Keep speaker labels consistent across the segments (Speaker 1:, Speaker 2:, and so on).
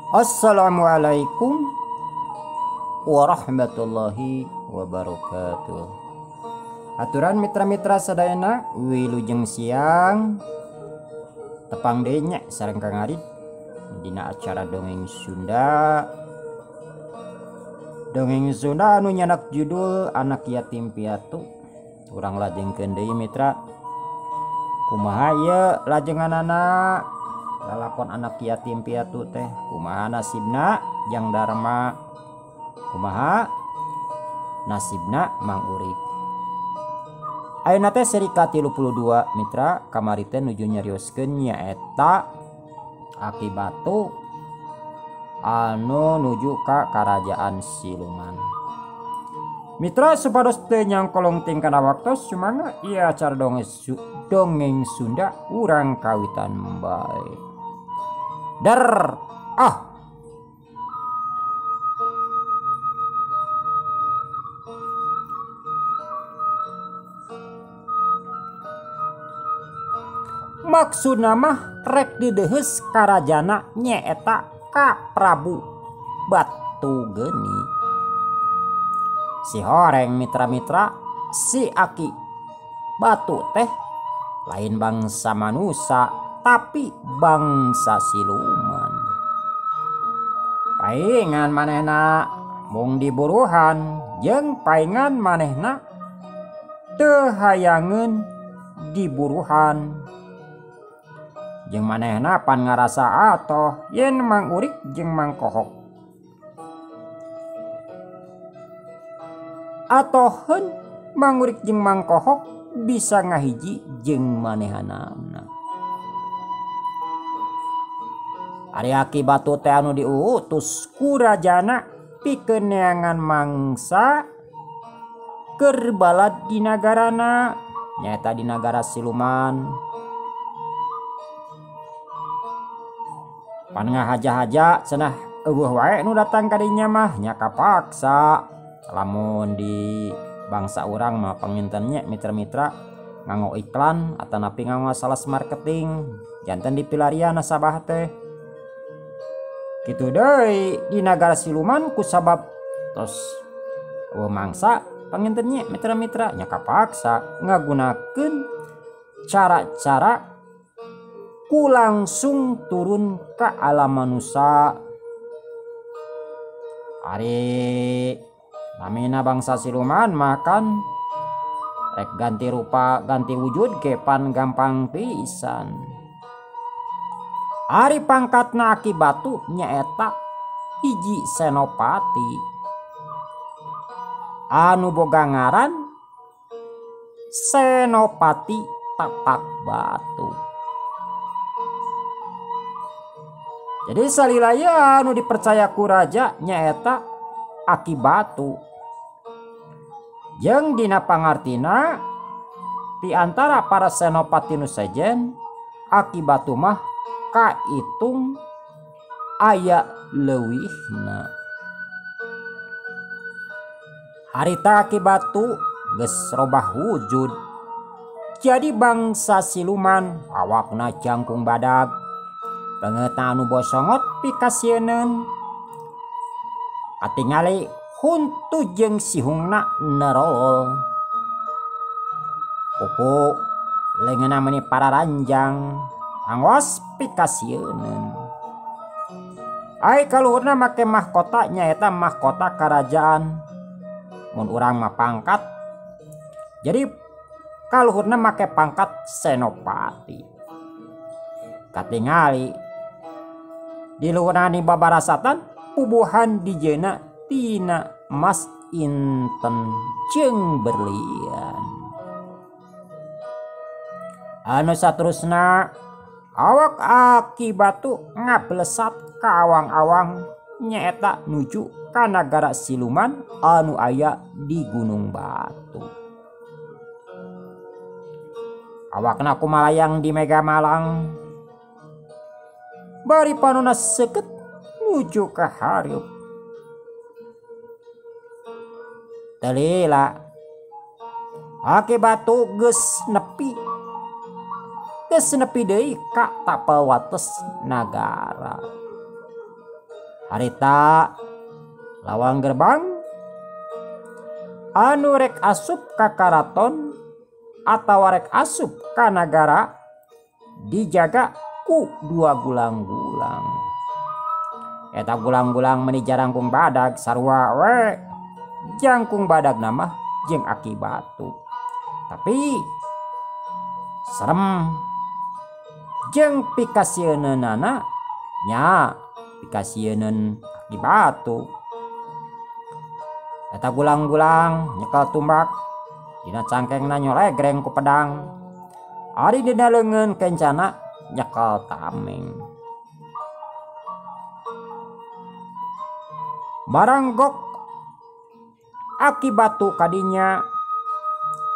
Speaker 1: Assalamualaikum warahmatullahi wabarakatuh. Aturan mitra-mitra sadayana wilujeng siang tepang denya sareng Kang Arif dina acara dongeng Sunda. Dongeng Sunda anu nyanak judul Anak Yatim Piatu. Urang lajengkeun deui mitra. Kumaha ieu lajenganana lalakon anak yatim piatu teh? Kumaha nasibna Jang Dharma? Kumaha nasibna Mang Urik? Ayeuna teh seri ka-32 mitra, kamari teh nuju nyarioskeun nyaeta Aki Batu anu nuju ka Karajaan Siluman. Mitra supados teu nyangkolong ting kana waktos sumangga ieu acara dongeng Sunda urang kawitan bae. Dar maksudna mah rek dideheus karajana nyaeta ka Prabu Batugeni. Si horeng mitra-mitra, si Aki Batu teh lain bangsa manusia tapi bangsa siluman. Paingan manehna mung diburuhan jeung paingan manehna teu hayangeun diburuhan. Jeung manehna pan ngarasa atoh yen Mang Urik jeung Mang Kohok atoheun Mang Urik jeung Mang Kohok bisa ngahiji jeung manehanana. Ari Aki Batu teh anu diutus ku rajana pikeun neangan mangsa keur balad di nagarana nyaeta di nagara Siluman. Pan ngahaja-haja cenah eueuh wae nu datang ka dinya mah nya kapaksa. Lamun di bangsa urang mah pangintennya mitra-mitra nganggo iklan atanapi nganggo sales marketing janten dipilarian nasabah teh. Kitu deui di nagara Siluman kusabab tos mangsa pangintennya mitra-mitra nya kapaksa ngagunakeun cara-cara ku langsung turun ka alam manusia. Ari namina bangsa Siluman makan rek ganti rupa ganti wujud ke pan gampang pisan. Ari pangkatna Aki Batu nyaeta hiji senopati anu boga ngaran Senopati Tapak Batu. Jadi salilaya anu dipercaya ku raja nyaeta Aki Batu. Jeung dina pangartina di antara para senopati nu sejen Aki Batu mah kaitung aya leuwihna. Harita Aki Batu geus robah wujud jadi bangsa siluman awakna jangkung badag bangetna anu bosongot pikasieun katingali huntu jeung sihungna nerol. Kuku leungeunna meuni pararanjang angos pikasieun. Ai kaluhurna make mahkota nyaeta mahkota kerajaan. Mun urang mah pangkat. Jadi kaluhurna make pangkat senopati. Katingali di luhurna babarasatan pubuhan dijena tina emas inten jeung berlian. Anu saterusna awak Aki Batu ngablesat ka awang-awang nyaeta nuju ka nagara Siluman anu aya di Gunung Batu. Awakna kumalayang di Mega Malang bari panonna seukeut nuju ka hareup. Talila Aki Batu geus nepi deui ka tapal wates nagara. harita lawang gerbang anu rek asup ka karaton atau rek asup ka nagara dijaga ku 2 gulang-gulang. Eta gulang-gulang meni jarangkung badag sarua we jangkung badag nama jeung Aki Batu. Tapi serem jeung pikasieunana nya pikasieun Aki Batu. Eta gulang-gulang nyekel tumbak dina cangkengna nyolegreng ku pedang. Ari dina leungeun kencana nyekel tameng. Baranggok Aki Batu kadinya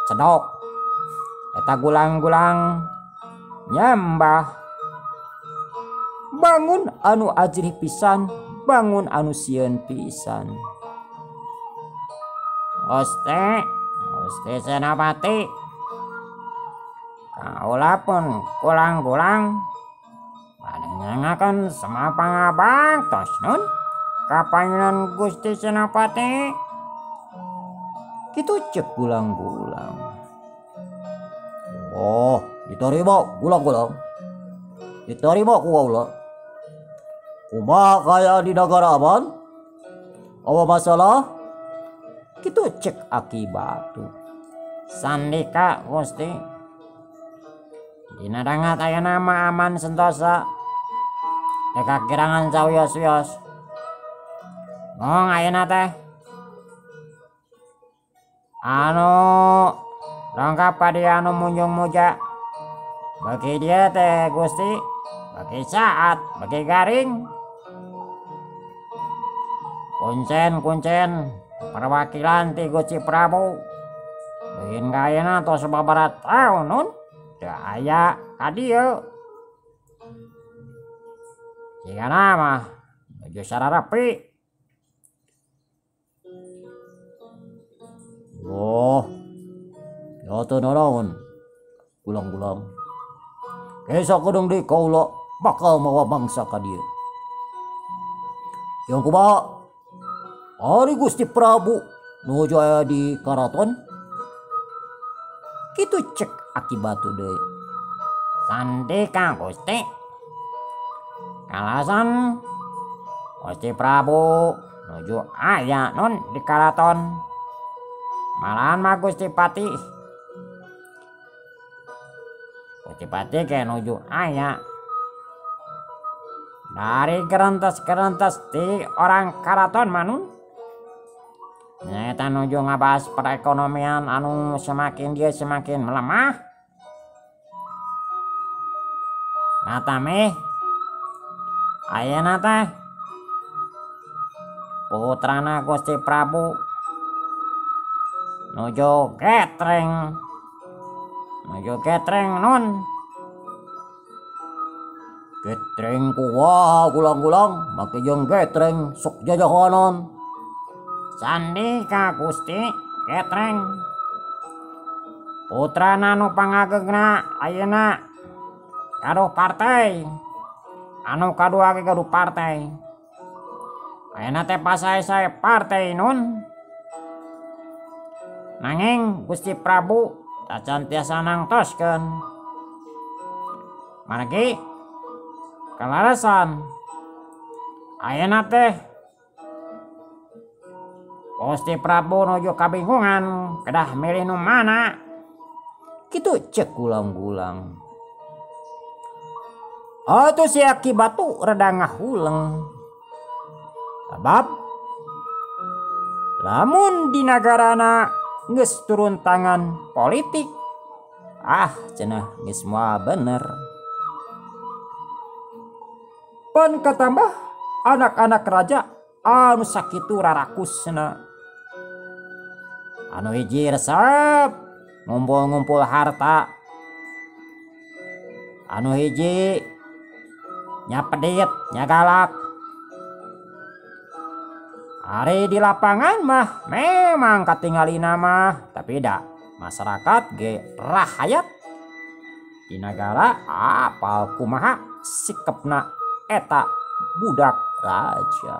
Speaker 1: cedok. Eta gulang-gulang nyambah bangun anu ajrih pisan, bangun anu sieun pisan. Gusti Senapati, kaula pun gulang-gulang panjenengan semapang abang tos nun kapanjenan Gusti Senapati. Kitu cek gulang-gulang. Oh, diterima gulang-gulang. Diterima ku kaula. Kumaha kaya di negara aman? Apa masalah? Kitu cek Aki Batu. Sandika Gusti. Dina dangat aya nama aman sentosa. Teka kirangan sawios-wios. Ngong ayeuna teh. Anu lengkap padi anu munjung muja. Bagi dia teh Gusti, bagi saat, bagi garing. Kuncen perwakilan ti Gusti Prabu. Bikin kayana tos sababaraha taun nun. Teu aya ka dieu. Jigana mah nuju sararapi. Oh, ya teu naon gulang-gulang. Kesa kedeng deui kaula bakal mawa mangsa ka dieu. Yang kumaha? Ari Gusti Prabu nuju aya di karaton. Kitu cek Aki Batu deui. Sandika Gusti. Kalasan Gusti Prabu nuju aya nun di karaton. Malahan mah Gusti Pati. Gusti Pati kayak nuju aya. Dari kerentas di orang karaton manun. Nyata nuju ngabahas perekonomian anu semakin dia semakin melemah. Natame ayeuna teh putrana Gusti Prabu nuju getreng nun. Getreng kuah gulang-gulang make jeung getreng sok jajahanan. Sandika Gusti getreng. Putrana nu pangagegna ayeuna gaduh partai. Anu kadua ge gaduh partai. Ayeuna teh pasae-sae partai nun. Nanging Gusti Prabu tacan tiasa nangtoskeun. Margi kalarasan ayeuna teh Gusti Prabu nuju kabingungan kedah milih nu mana. Kitu cek gulang-gulang. Atuh si Aki Batu rada ngahuleng. Sabab lamun di nagarana geus turun tangan politik, cenah geus moal bener. Pan katambah anak-anak raja anu sakitu rarakusna. Anu hiji resep ngumpul-ngumpul harta. Anu hiji nya pedit, nya galak. Ari di lapangan mah memang katinggalina mah, tapi da masyarakat ge rahayat. Di negara apal kumaha sikepna eta budak raja.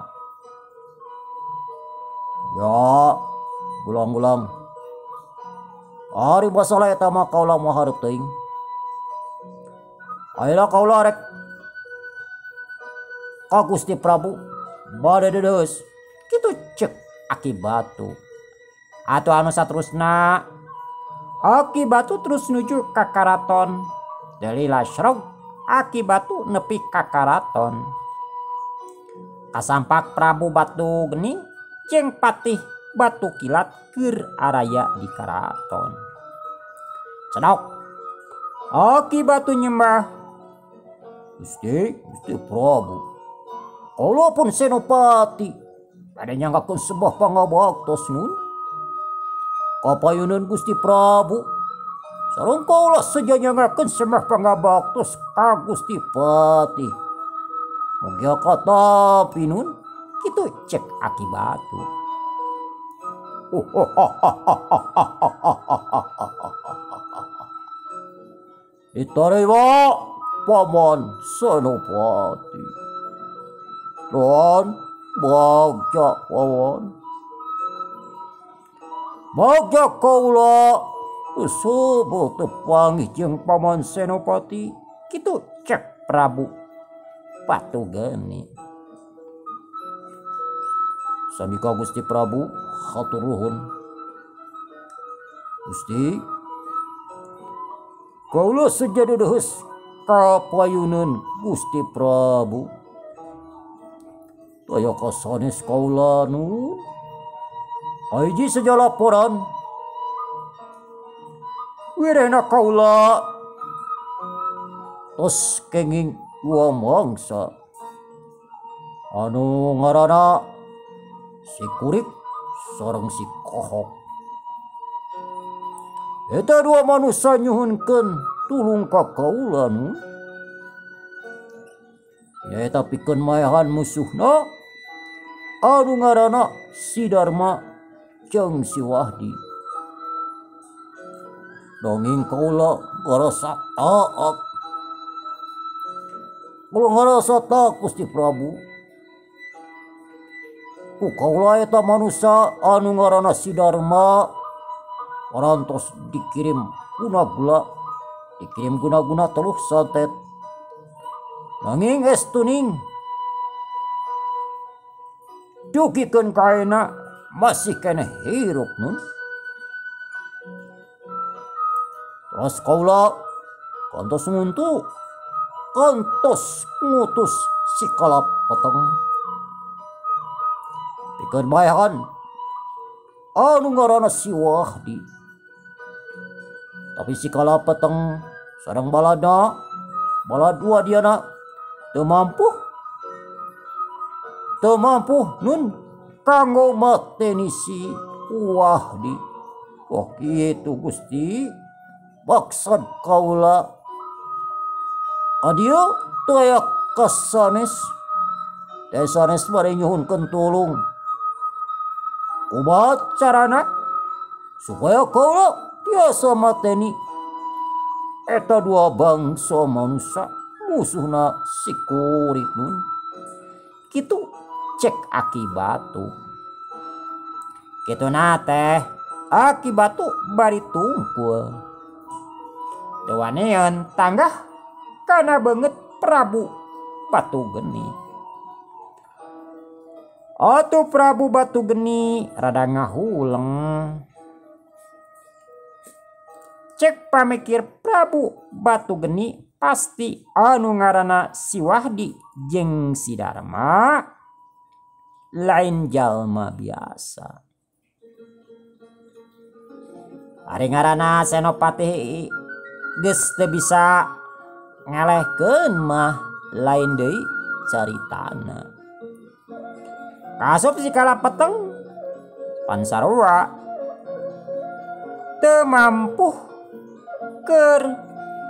Speaker 1: Ya, gulang-gulang. Ari masalah eta mah kaulah mah hareup teuing. Ayeuna kaulah rek ka Gusti Prabu bade dedeus. Kitu cek Aki Batu. Atuh anu saterusna Aki Batu terus nuju ka karaton. Delila srog Aki Batu nepi ka karaton. Kasampak Prabu Batu Geni jeung Patih Batu Kilat keur araya di karaton. Cenok Aki Batu nyembah, Gusti Prabu, kaula pun senopati pada nyanggakeun sembah pangabaktos nun. Kapayunan Gusti Prabu sareng kaula saja nyanggakeun sembah pangabaktos ka Gusti Patih. Mugi katapi nun kitu cek Aki Batu. Ditarima Paman Senopati. Dan bagja Paman. Bagja kaula sebut tepanggih jeung Paman Senopati. Kitu cek Prabu Batu Geni. Sandika Gusti Prabu hatur nuhun. Gusti, kaula sejadi deus kapayunan Gusti Prabu. Daya kasanes kaula nun. Hiji saja laporan. Wirena kaula tos kenging dua mangsa. Anu ngaranna si Kurik sareng si Kohok. Eta dua manusia nyuhunkeun tulung ka kaula nu. Nyaeta pikeun maehan musuhna anu ngaranna si Darma jeung si Wahdi. Donging kaula ngarasa taat. Kaula ngarasa taat Gusti Prabu. Kaula eta manusia anu ngaranna si Darma parantos dikirim guna-guna teluh santet. Nanging estuning dugikeun kaena masih keneh hirup nun. Terus kaula kantos ngutus si Kalapeteng pikeun maehan anu ngaranna si Wahdi. Tapi si Kalapeteng sareng balad dua diana teu mampu nun kanggo mateni si Wahdi. Oh kitu Gusti maksud kaula. Adieu teu aya kasanes bari nyuhunkeun tulung. Kumaha carana supaya kaula tiasa mateni eta dua bangsa manusia musuhna si Kurik nun. Kitu cek Aki Batu. Kituna teh Aki Batu bari tungkul. Teu waneun tanggah kana beungeut Prabu Batu Geni. Atuh Prabu Batu Geni rada ngahuleng. Cek pamikir Prabu Batu Geni pasti anu ngaranna si Wahdi jeung si Darma lain jalma biasa. Ari ngaranna Senopati geus teu bisa ngalehkeun mah lain deui caritana. Kasup si Kalapeteng pan sarua teu mampu keur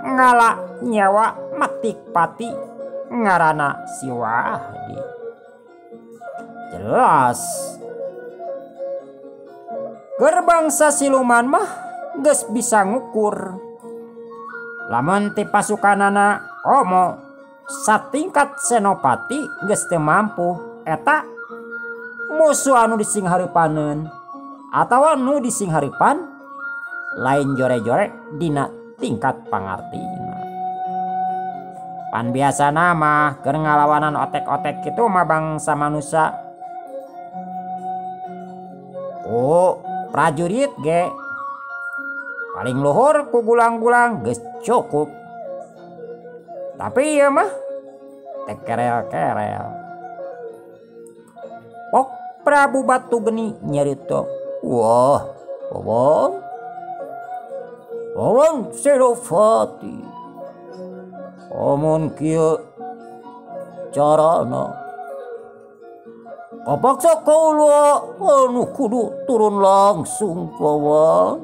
Speaker 1: ngala nyawa Matikpati ngaranna si Wahdi. Jelas keur bangsa siluman mah geus bisa ngukur lamun ti pasukanana komo satingkat Senopati geus teu mampu eta musuh anu disinghareupaneun atawa nu disinghareupan lain jore-jore dina tingkat pangartina. Pan biasana mah keur ngalawanan otek-otek kitu mah bangsa manusia prajurit ge paling luhur ku gulang-gulang geus cukup. Tapi ieu mah teu kerel-kerel. Pok Prabu Batugeni nyarita, "Wah, Paman Senopati, amun kieu carana kapaksa kaula anu kudu turun langsung Paman.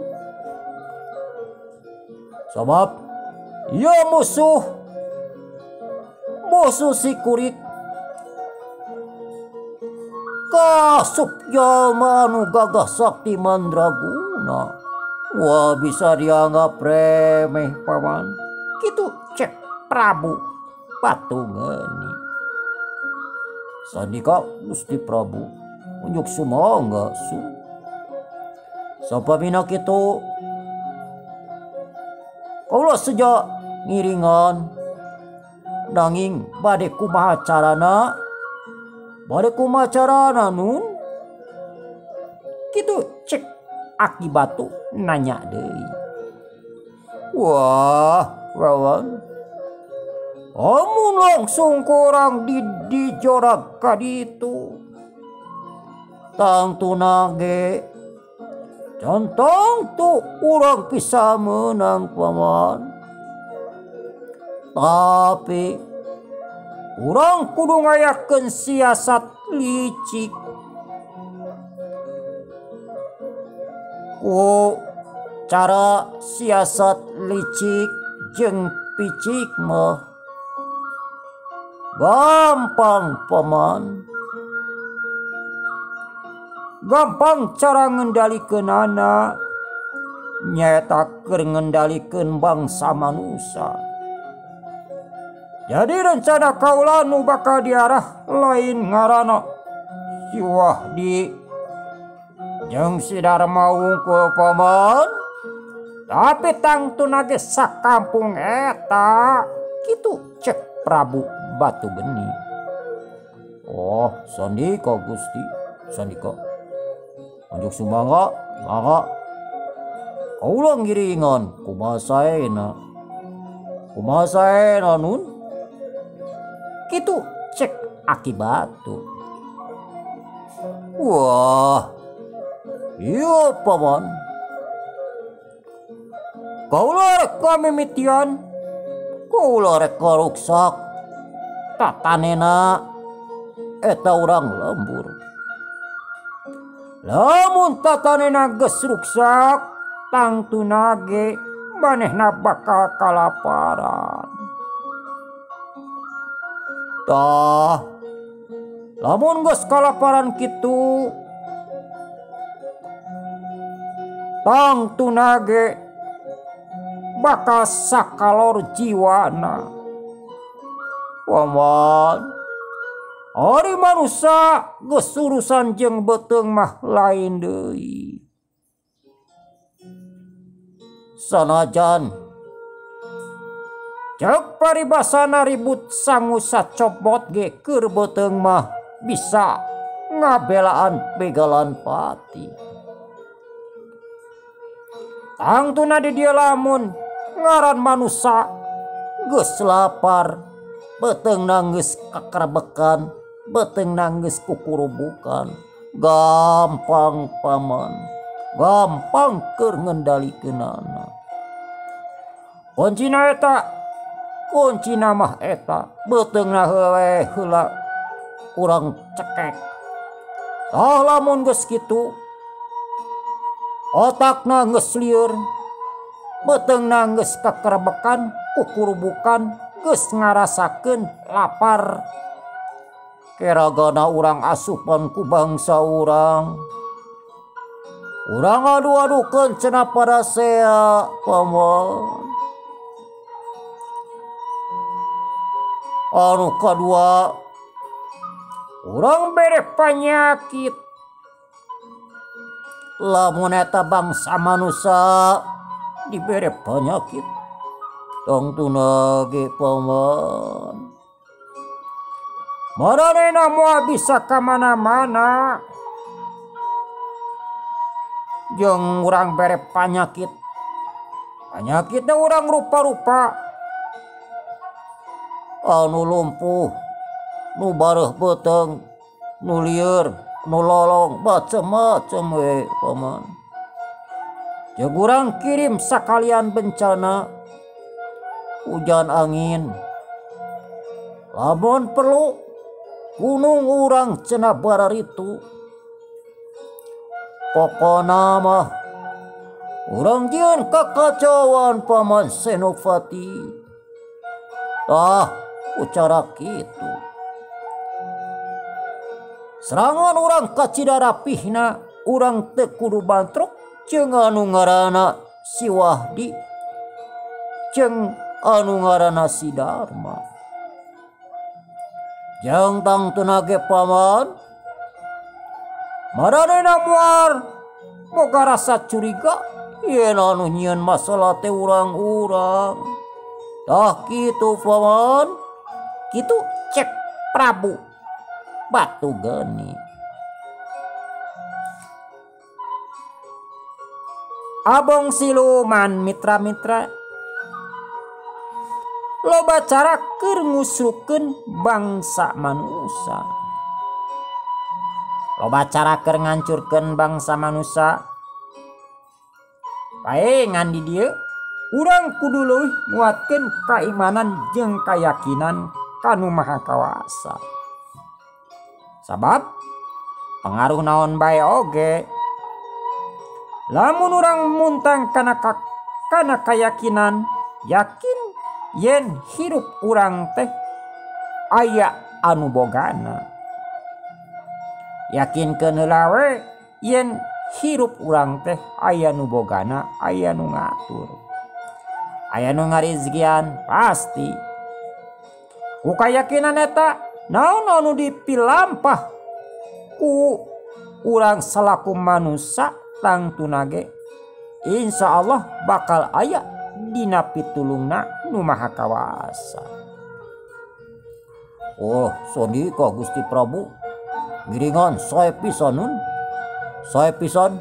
Speaker 1: Sabab ieu musuh si kurit kasup jalma anu gagah sakti mandraguna. Wah, bisa dianggap remeh Paman." Kitu cek Prabu Batugeni. Sandika Gusti Prabu, unjuk sumangga su. Sapamina kitu kaula seja ngiringan nanging bade kumaha carana nun? Kitu cek Aki Batu nanya deui. "Wah, Wawan, amun langsung kurang dijorak ka ditu tangtuna ge contong tu urang bisa menang Paman. Tapi urang kudu ngayakeun siasat licik. Ku cara siasat licik jeung picik mah gampang Paman. Gampang cara ngendalikeunana nyaeta keur ngendalikeun bangsa manusia. Jadi rencana kaula nu bakal diarah lain ngaranna Si Wahdi jeung Si Darma Wungkul Paman. Tapi tangtuna ge sakampung eta." Kitu cek Prabu Batugeni. "Oh, sandika Gusti, sandika. Unjuk sumangga, mangga kaula ngiringan kumaha saena nun?" Kitu cek Aki Batu. "Wah, iya Paman. Kaula rek kamimitian, kaula rek karuksak tatanena eta urang lembur. Lamun tatanena geus ruksak, tangtuna ge manehna bakal kalaparan. Tah, lamun geus kalaparan kitu, tangtuna ge bakal sakalor jiwana. Paman, ari manusia geus urusan jeung beuteung mah lain deui. Sanajan cek paribasana ribut sangu sacopot ge keur beuteung mah bisa ngabelaan begalan pati. Tangtuna di dieu lamun ngaran manusia geus lapar, beuteungna geus kakarbekan, beuteungna geus kukurubukan, gampang Paman, gampang keur ngendalikeunana. Kuncina mah eta beuteungna heula urang cekek. Tah lamun geus kitu otakna geus lieur, beuteungna geus kakarbekan, kukurubukan, geus ngarasakeun lapar. Keragana urang asupan ku bangsa urang. Urang adu-adukeun cenah parasea Paman.
Speaker 2: Anu kadua urang bere penyakit. Lamun eta bangsa manusia dibere penyakit tong tunage paman. Maranena moal bisa kamana-mana. Jeung urang bere penyakit. Penyakitnya urang rupa-rupa. Anu lumpuh, nu bareuh beuteng, nu lieur, nu lolong, macem-macem we paman. Jeung urang kirim sakalian bencana, hujan angin. Lamun perlu gunung urang cenah bararitu. Pokona mah urang jieun kakacauan paman Senopati. Ucara kitu. Serangan urang ka Cidarapihna urang teu kudu bantrok jeung anu ngaranna Si Wahdi jeung anu ngaranna Si Darma. Jeung tang tunage paman, maranena moal boga rasa curiga yen anu nyieun masalah teh urang-urang. Tah kitu paman, kitu cek Prabu Batugeni. Abong siluman mitra-mitra, loba cara keur ngusrukeun bangsa manusia. Loba cara keur ngancurkeun bangsa manusia. Paengan di dieu urang kudu leuwih nguatkeun kaimanan jeung kayakinan kanu Maha Kawasa. Sabab pengaruh naon bae oge, lamun urang muntang kana kayakinan, yakin yen hirup urang teh aya anu bogana. Yakinkeun heula we yen hirup urang teh aya nu bogana, aya nu ngatur, aya nu ngarizkian pasti. Ku kayakinan eta naon anu dipilampah ku urang salaku manusia tang tunage, insya Allah bakal aya dina pitulungna nu Maha Kawasa. Sodi ka Gusti Prabu giringan sae pisan nun. Sae pisan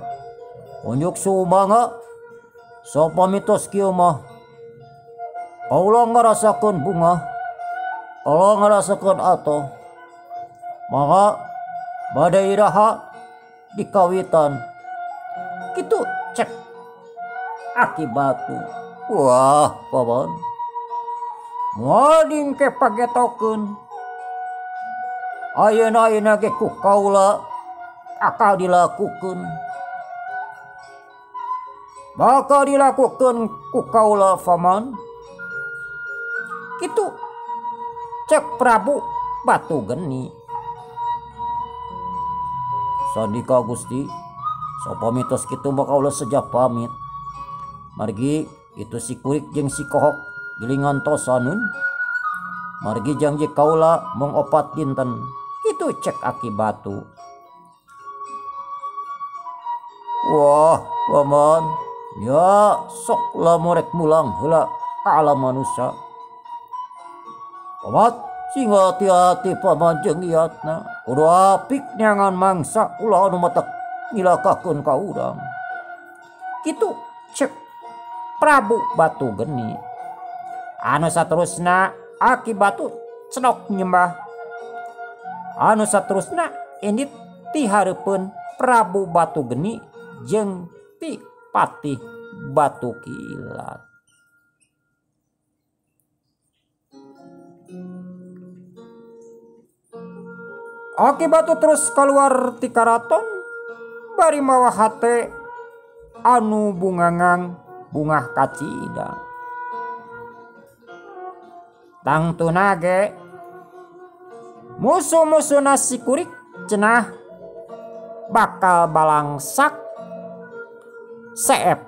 Speaker 2: unjuk sumanga sapamitos kieu mah kaula ngarasakeun bunga, kaula ngarasakeun atoh, maka bade iraha dikawitan. Kitu cek Akibatu. Wah paman, moal dingke pagetokeun. Ayeuna ge ku kaula akal dilakukeun. Bakal dilakukeun ku kaula paman. Kitu cek Prabu Batugeni. Sandika Gusti, sapamitos kitu mah kaula seja pamit. Margi itu si Kurik jeung si Kohok gilingan tosanun. Margi janji kaula mung 4 dinten. Kitu cek Akibatu. Wah paman, ya sok lamun rek mulang heula ka alam manusia. Pamat sing hati-hati paman jeung iatna. Kudu apik nyangan mangsa ulah anu matak ngilakakeun ka urang. Kitu cek Prabu Batugeni. Anu saterusna Akibatu cenok nyembah. Anu saterusna indit ti hareupeun Prabu Batugeni jeung ti Patih Batukilat. Akibatu terus keluar ti karaton bari mawa hate anu bungangang bungah kacida. Tang tunage musuh-musuhna si Kurik cenah bakal balangsak seep